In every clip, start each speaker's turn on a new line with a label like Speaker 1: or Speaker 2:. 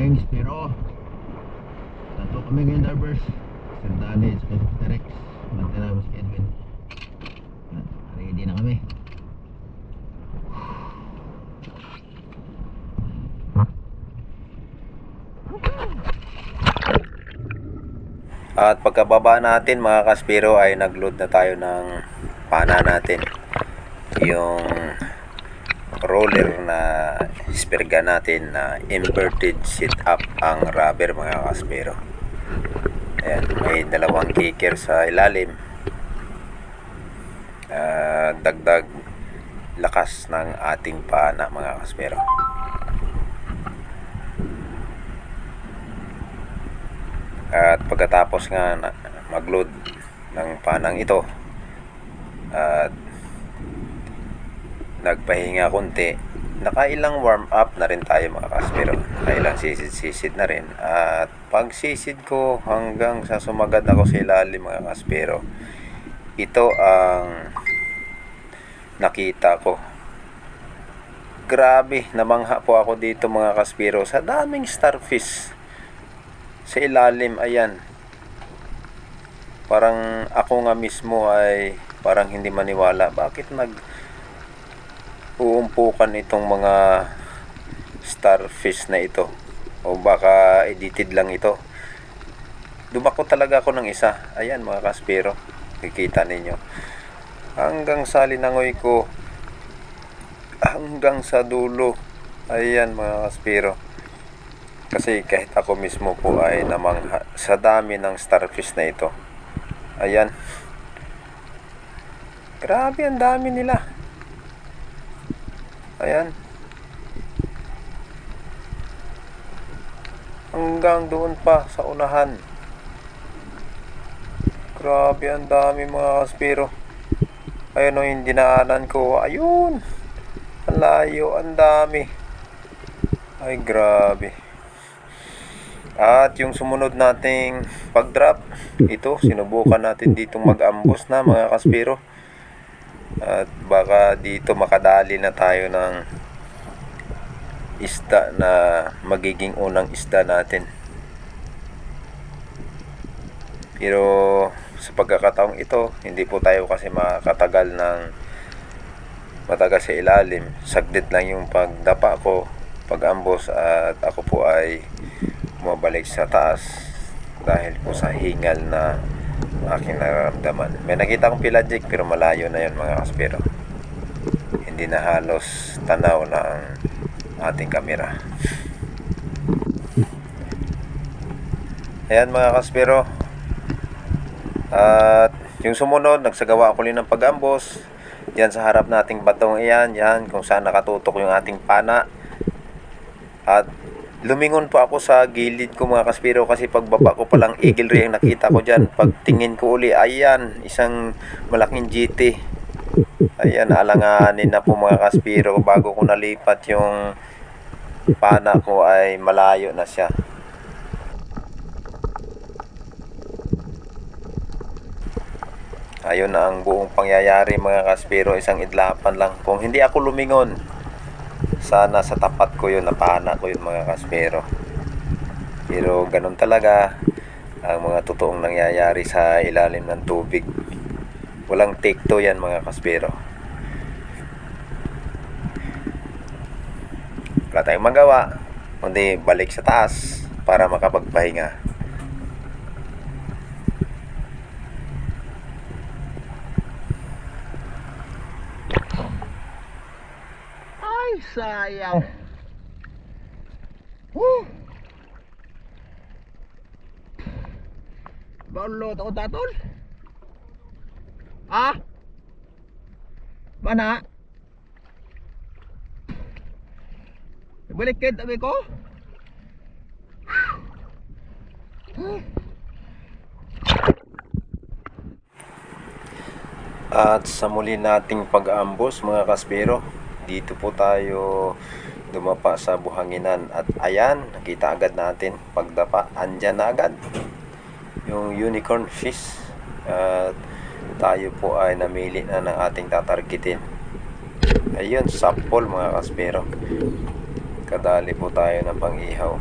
Speaker 1: Rings, pero tatlo kami ngayon divers. Sir Danny, Sir Rex, Mantena, Mas Edwin. Ready na kami. At pagkababa natin mga kaspiro ay nagload na tayo ng pana natin. Yung roller na spirga natin na inverted sit up ang rubber mga kaspiro. Ayan, may dalawang kicker sa ilalim. Dagdag lakas ng ating pana mga kaspiro. At pagkatapos nga magload ng panang ito at nagpahinga konti, nakailang warm up na rin tayo mga kaspiro, nakailang sisid na rin. At pag sisid ko hanggang sa sumagad ako sa ilalim mga kaspiro, ito ang nakita ko. Grabe, namangha po ako dito mga kaspiro sa daming starfish sa ilalim. Ayan, parang ako nga mismo ay parang hindi maniwala bakit uumpukan itong mga starfish na ito, o baka edited lang ito. Dumako talaga ako ng isa. Ayan mga kaspiro, kikita ninyo hanggang sa linangoy ko hanggang sa dulo. Ayan mga kaspiro, kasi kahit ako mismo po ay namangha sa dami ng starfish na ito. Ayan, grabe, ang dami nila. Ayan, hanggang doon pa sa unahan. Grabe, ang dami mga kaspiro. Ayun o, yung dinaanan ko. Ayun, ang layo, ang dami. Ay grabe. At yung sumunod nating pag-drop, ito, sinubukan natin ditong mag-ambos na mga kaspiro. At baka dito makadali na tayo ng isda na magiging unang isda natin. Pero sa pagkakataong ito, hindi po tayo kasi makatagal ng matagal sa ilalim. Saglit lang yung pagdapa ko, pag-ambos, at ako po ay bumabalik sa taas dahil po sa hingal na aking nararamdaman. May nakita akong pelagic pero malayo na yun mga kaspiro. Hindi na halos tanaw ng ating kamera. Ayan mga kaspiro. At yung sumunod, nagsagawa ako rin ng pag-ambos diyan sa harap nating batong iyan, yan kung saan nakatutok yung ating pana. At lumingon po ako sa gilid ko mga kaspiro, kasi pagbaba ko palang eagle ray ang nakita ko dyan. Pagtingin ko uli, ayan, isang malaking GT. Ayan, alanganin na po mga kaspiro. Bago ko nalipat yung pana ko ay malayo na siya. Ayun na ang buong pangyayari mga kaspiro, isang idlapan lang. Kung hindi ako lumingon, sana sa tapat ko yun, napana ko yun mga kaspiro. Pero ganun talaga ang mga totoong nangyayari sa ilalim ng tubig. Walang take two yan mga kaspiro. Wala tayong magawa kundi balik sa taas para makapagpahinga. Ay, sayang. Baulot ako tatol. Mana? Balikin tabi ko. At sa muli nating pag-aambos mga kaspiro, dito po tayo dumapa sa buhanginan. At ayan, nakita agad natin pagdapa, andyan na agad yung unicorn fish. At tayo po ay namili na ng ating tatargetin. Ayun, sapol mga kaspiro. Kadali po tayo ng pang-ihaw.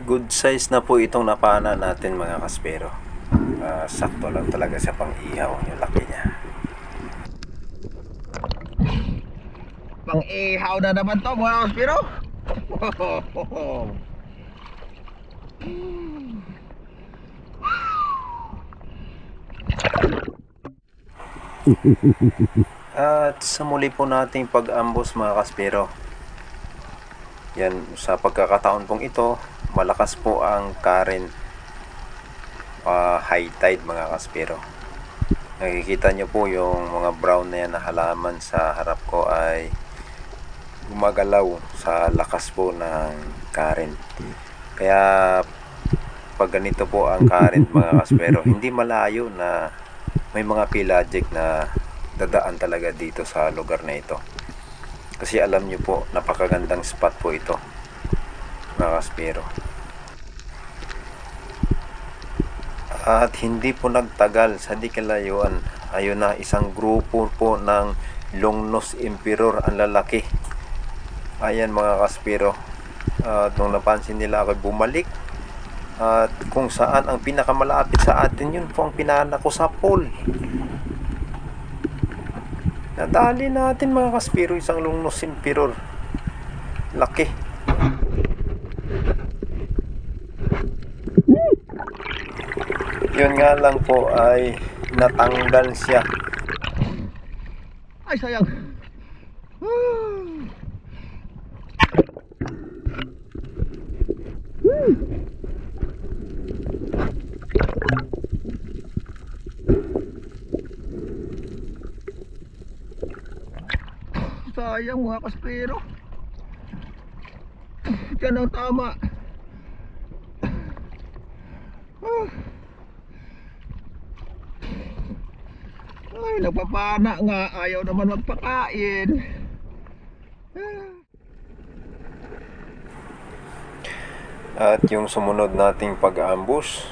Speaker 1: Good size na po itong napana natin mga kaspero. Sakto lang talaga sa pang-ihaw yung laki niya.
Speaker 2: Pang-ihaw na naman to mga kaspero.
Speaker 1: At sa muli po nating pag-ambos mga kaspero, yan, sa pagkakataon pong ito, malakas po ang current, high tide mga kaspero. Nakikita nyo po yung mga brown na yan na halaman sa harap ko ay gumagalaw sa lakas po ng current. Kaya pag ganito po ang current mga kaspero, hindi malayo na may mga pelagic na dadaan talaga dito sa lugar na ito. Kasi alam nyo po, napakagandang spot po ito mga kaspero. At hindi po nagtagal sa di kalayuan, ayun na, isang grupo po ng longnose emperor ang lalaki. Ayan mga kaspero. At nung napansin nila ako, bumalik. At kung saan ang pinakamalapit sa atin, yun po ang pinana ko sa pool. Nadali natin mga kaspero, isang longnose emperor. Laki. Yun nga lang po ay natanggal siya.
Speaker 2: Ay sayang. Sayang mga kaspero. Diyan ang tama. Ay, nagpapana nga. Ayaw naman magpakain.
Speaker 1: At yung sumunod nating pag-ambush,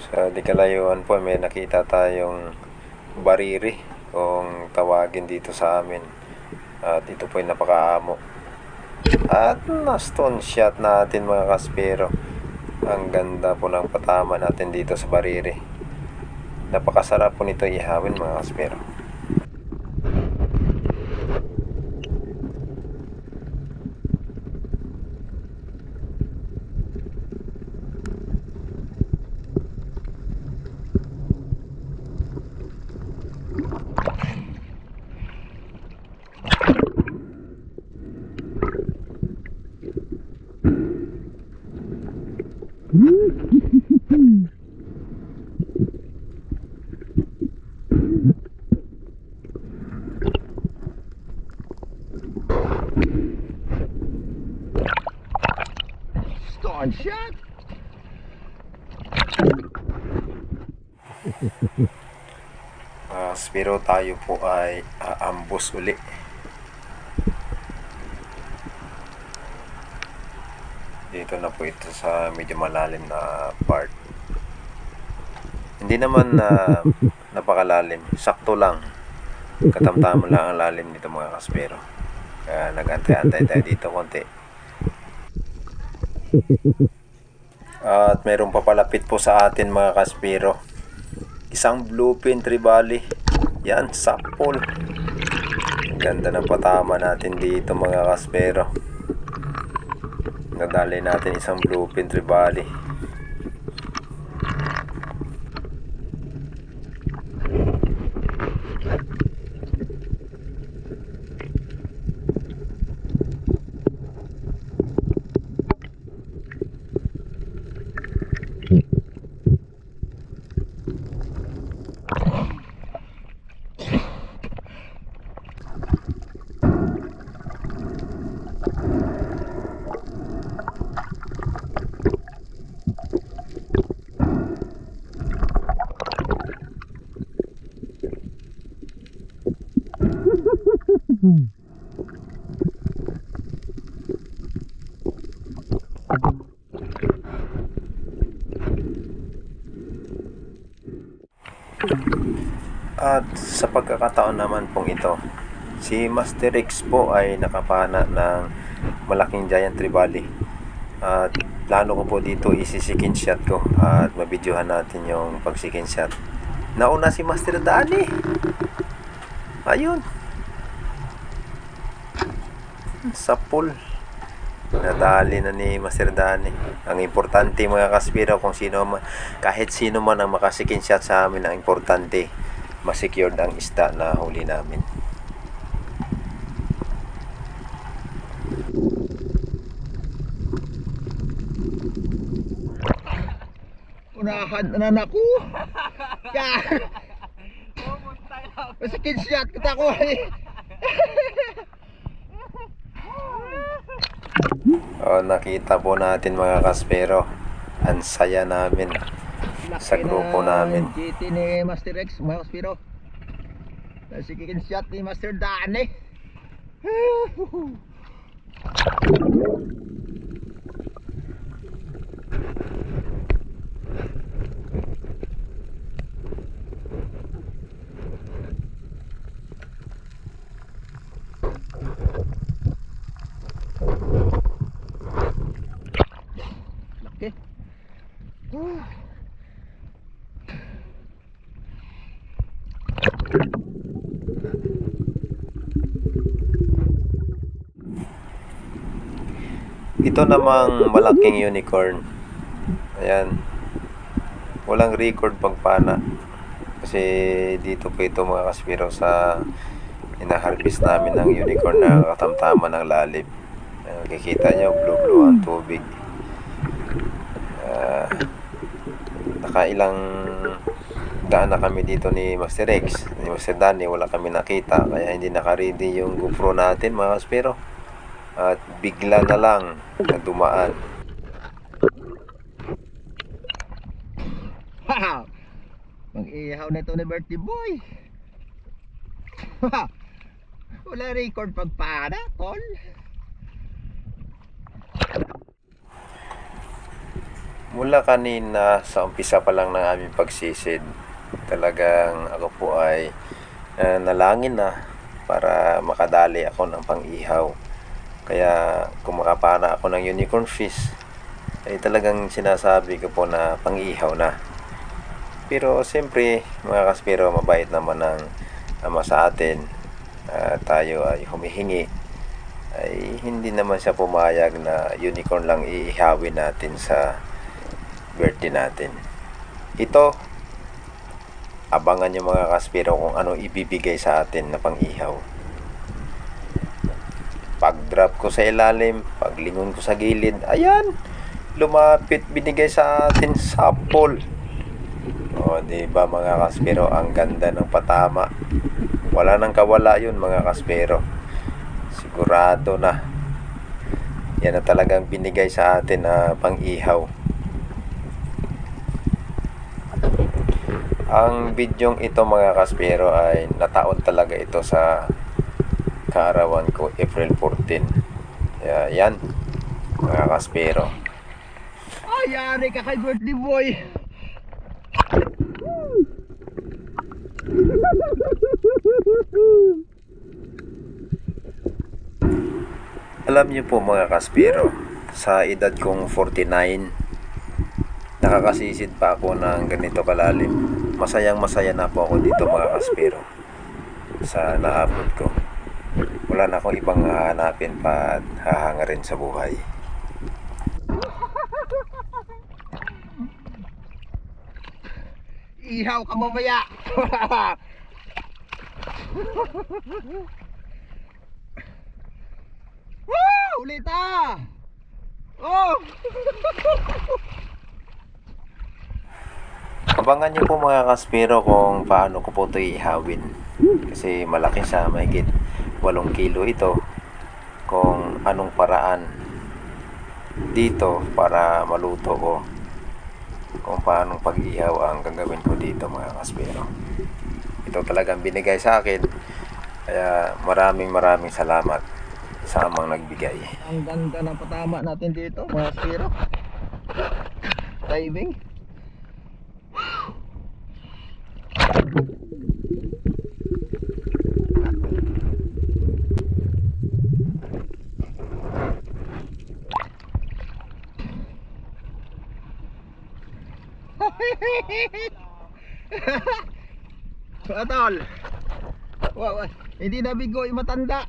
Speaker 1: sa di kalayuan po may nakita tayong bariri kung tawagin dito sa amin. At ito po ay napakaamo. At na-stone shot natin mga kaspero. Ang ganda po ng patama natin dito sa bariri. Napakasarap po nito ihawin mga kaspero.
Speaker 2: Stone shot.
Speaker 1: Pero tayo po ay aambos uli. Dito na po ito sa medyo malalim na part. Hindi naman napakalalim, sakto lang. Katamtama lang ang lalim nito mga kaspero. Kaya nag-antay-antay tayo dito konti. At mayroong papalapit po sa atin mga kaspero. Isang bluefin trevally. Yan, sapol. Ganda ng patama natin dito mga kaspero. Nadali natin isang bluefin trevally. At sa pagkakataon naman pong ito, Si Master X po ay nakapana ng malaking giant trevally. At plano ko po dito isisikin shot ko at mabidyohan natin yung pagsikin shot. Nauna si Master Dani. Ayun. Sa pool. Nadali na ni Master Dani. Ang importante mga kaspiro, kung sino man, kahit sino man ang makasikin shot sa amin, ang importante ma-secured ang isda na huli namin.
Speaker 2: Unahan na ako. Ya. Masakit shot kita ko eh.
Speaker 1: Nakita po natin mga kaspero, ang saya namin sa grupo namin.
Speaker 2: GT ni Master X, mga kaspiro. Nasikin shot ni Master Dani. Laki.
Speaker 1: Ito namang malaking unicorn. Ayan. Walang record pagpana. Kasi dito po ito mga kaspiro sa inaharvest namin ng unicorn na katamtama ng lalim. Kikita nyo, blue ang tubig. Nakailang daan na kami dito ni Master X, ni Master Danny, wala kami nakita. Kaya hindi naka-ready yung GoPro natin mga kaspiro. At bigla na lang na dumaan.
Speaker 2: Ha! Mag-ihaw na ito ni birthday boy. Wala record pagpana, tol.
Speaker 1: Mula kanina sa umpisa pa lang ng aming pagsisid, talagang ako po ay nalangin na para makadali ako ng pang-ihaw. Kaya kung makapana ako ng unicorn fish, ay talagang sinasabi ko po na pang-ihaw na. Pero siyempre mga kaspiro, mabait naman ang ama sa atin. Tayo ay humihingi, ay hindi naman siya pumayag na unicorn lang iihawin natin sa birthday natin. Ito, abangan nyo mga kaspiro kung ano ibibigay sa atin na pang-ihaw. Pag drop ko sa ilalim, paglingon ko sa gilid, ayan, lumapit, binigay sa atin sapol. Diba mga kaspero, ang ganda ng patama. Wala nang kawala yun mga kaspero. Sigurado na. Yan na talagang binigay sa atin na pang-ihaw. Ang bidyong ito mga kaspero ay nataon talaga ito sa kaarawan ko, April 14. Kaya yan mga kaspero.
Speaker 2: Ayari ka kay birthday boy.
Speaker 1: Alam niyo po mga kaspero, sa edad kong 49, nakakasisid pa ako ng ganito kalalim. Masayang masaya na po ako dito mga kaspero sa naabot ko. Wala na akong ibang hahanapin pa at hahangarin sa buhay.
Speaker 2: Ihaw ka mamaya. Woo! Ulit ah! Oh!
Speaker 1: Abangan niyo po mga kaspero kung paano ko po ito ihawin. Kasi malaki siya, mahigit 8 kilo ito. Kung anong paraan dito para maluto ko. Kung paano pag-ihaw ang gagawin ko dito mga kaspero. Ito talagang binigay sa akin. Kaya maraming salamat sa amang nagbigay.
Speaker 2: Ang ganda ng patama natin dito, mga kaspero. Diving. Atol. Wow, hindi nabigo yung matanda.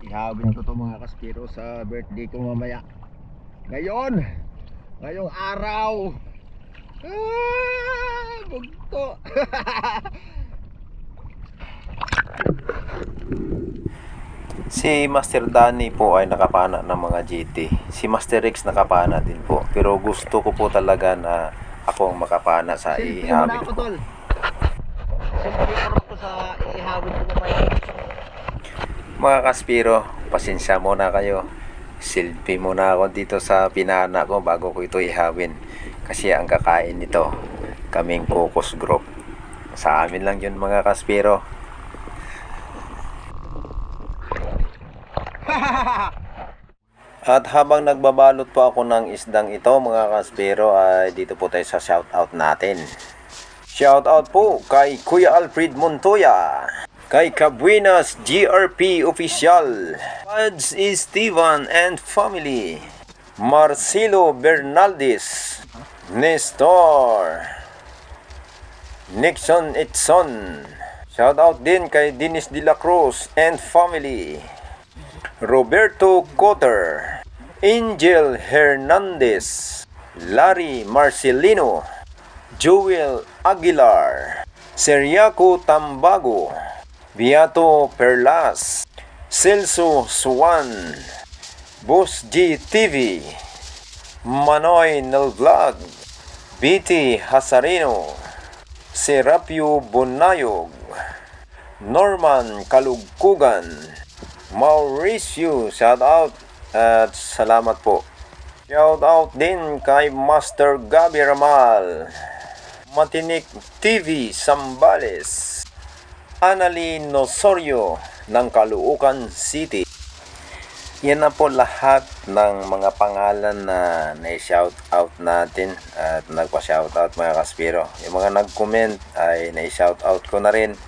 Speaker 2: Ihabin ko to mga kaspiro sa birthday ko mamaya. Ngayong araw. Bugto.
Speaker 1: Si Master Danny po ay nakapana ng mga GT. Si Master Rex nakapana din po. Pero gusto ko po talaga na ako ang makapana sa
Speaker 2: Selfie muna
Speaker 1: ihabin
Speaker 2: ako,
Speaker 1: ko.
Speaker 2: tol. Selfie ko sa ihabin ko mamaya.
Speaker 1: Mga kaspiro, pasensya muna kayo. Selfie muna ako dito sa pinana ko bago ko ito ihawin. Kasi ang kakain nito, kaming focus group. Sa amin lang yun mga kaspiro. At habang nagbabalot po ako ng isdang ito mga kaspiro, ay dito po tayo sa shoutout natin. Shoutout po kay Kuya Alfred Montoya, kay Cabuenas GRP Official, Pads Estevan and Family, Marcelo Bernaldez, Nestor, Nixon Etson. Shoutout din kay Dennis De La Cruz and Family, Roberto Cotter, Angel Hernandez, Larry Marcelino, Joel Aguilar, Seriaco Tambago, Beato Perlas, Celso Suwan, Boss G TV, Manoy Nel Vlog, BT Hasarino, Serapio Bonayog, Norman Kalugkugan, Mauricio, shout out at salamat po. Shout out din kay Master Gabi Ramal, Matinik TV Sambales, Annalyn Nosorio ng Caloocan City. Yan na po lahat ng mga pangalan na na-shout out natin at nagpa-shout out mga kaspiro. Yung mga nag-comment ay na-shout out ko na rin.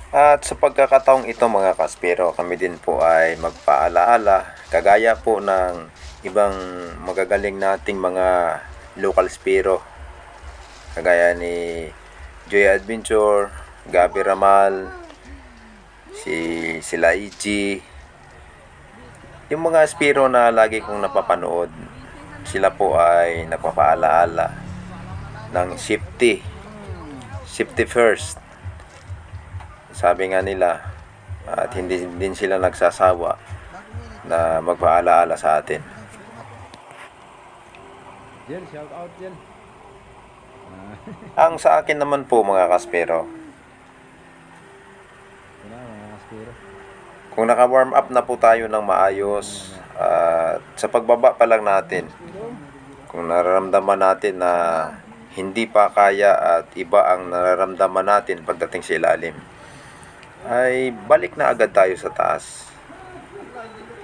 Speaker 1: At sa pagkakataong ito mga kaspiro, kami din po ay magpaalaala kagaya po ng ibang magagaling nating mga local spiro kagaya ni Joy Adventure, Gabi Ramal, sila EG, yung mga spiro na lagi kong napapanood. Sila po ay nagpapaalaala ng safety first. Sabi nga nila, at hindi din sila nagsasawa na magpaalaala sa atin.
Speaker 3: Jen, shout out Jen.
Speaker 1: Ang sa akin naman po mga kaspero,
Speaker 3: Wala mga kaspiro.
Speaker 1: kung naka-warm up na po tayo ng maayos, at sa pagbaba pa lang natin, kung nararamdaman natin na hindi pa kaya at iba ang nararamdaman natin pagdating sa ilalim, ay balik na agad tayo sa taas.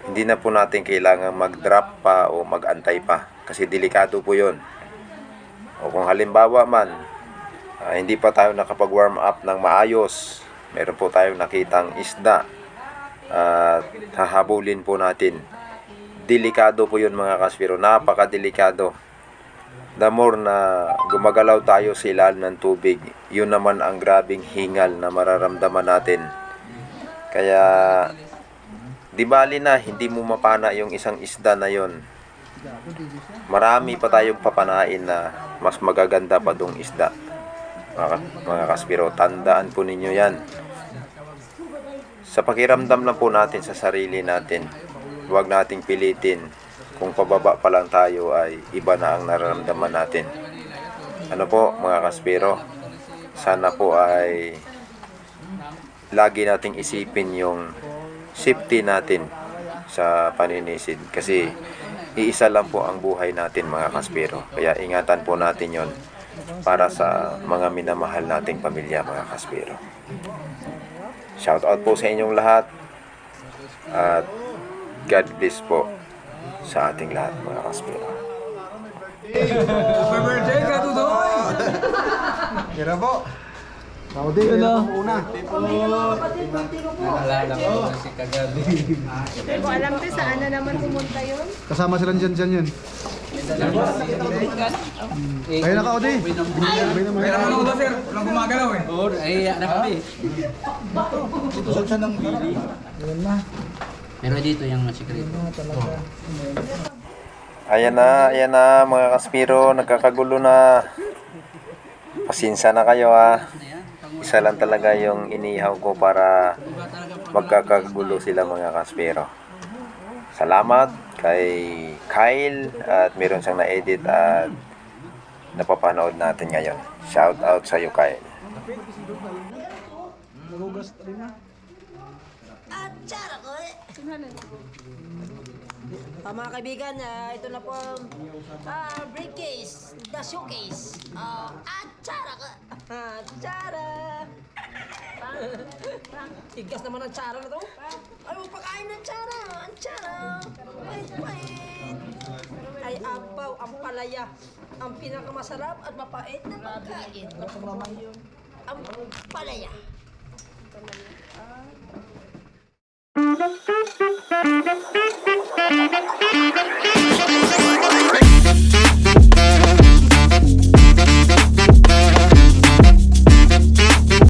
Speaker 1: Hindi na po natin kailangan mag-drop pa o mag-antay pa kasi delikado po yon. O kung halimbawa man hindi pa tayo nakapag-warm up ng maayos, meron po tayong nakitang isda at hahabulin po natin, delikado po yun mga kaspiro, napakadelikado. The more na gumagalaw tayo sa ilalim ng tubig, yun naman ang grabing hingal na mararamdaman natin. Kaya di bali na hindi mo mapana yung isang isda na yon, marami pa tayong papanain na mas magaganda pa dong isda. Mga kaspiro, tandaan po ninyo yan. Sa pakiramdam lang po natin sa sarili natin, huwag nating pilitin. Kung pababa pa lang tayo ay iba na ang nararamdaman natin. Ano po mga kaspiro, sana po ay lagi nating isipin yung safety natin sa paninisid. Kasi iisa lang po ang buhay natin mga kaspiro. Kaya ingatan po natin yon para sa mga minamahal nating pamilya mga kaspiro. Shout out po sa inyong lahat. At God bless po sa ating lahat mga kaspero.
Speaker 4: Happy birthday ka, Tudoy!
Speaker 2: Kira po.
Speaker 3: Saudi ka na.
Speaker 4: Naalala ko na si kagabi.
Speaker 5: Hindi ko alam din saan na naman pumunta yun.
Speaker 2: Kasama sila dyan yun. Ayun na ka, Odi.
Speaker 4: Pero ano ba, sir? Walang gumagalaw eh.
Speaker 3: Oo, ay, anak kami.
Speaker 6: Pero dito yung sikreto.
Speaker 1: Ayan na mga kaspiro, nagkakagulo na. Pasinsa na kayo ha. Isa lang talaga yung inihaw ko para magkakagulo sila mga kaspiro. Salamat kay Kyle at meron siyang na-edit at napapanood natin ngayon. Shout out sa iyo Kyle.
Speaker 7: Mga kaibigan, ito na po ang briefcase, the showcase. Atsara ka! Atsara! Tigas naman ang tsara na to. Ay, pagkain ng tsara! Ang tsara! Pait-pait! Ay, ampaw, ang palaya. Ang pinakamasarap at mapait na pagkain. Ang palaya.
Speaker 5: Thank you.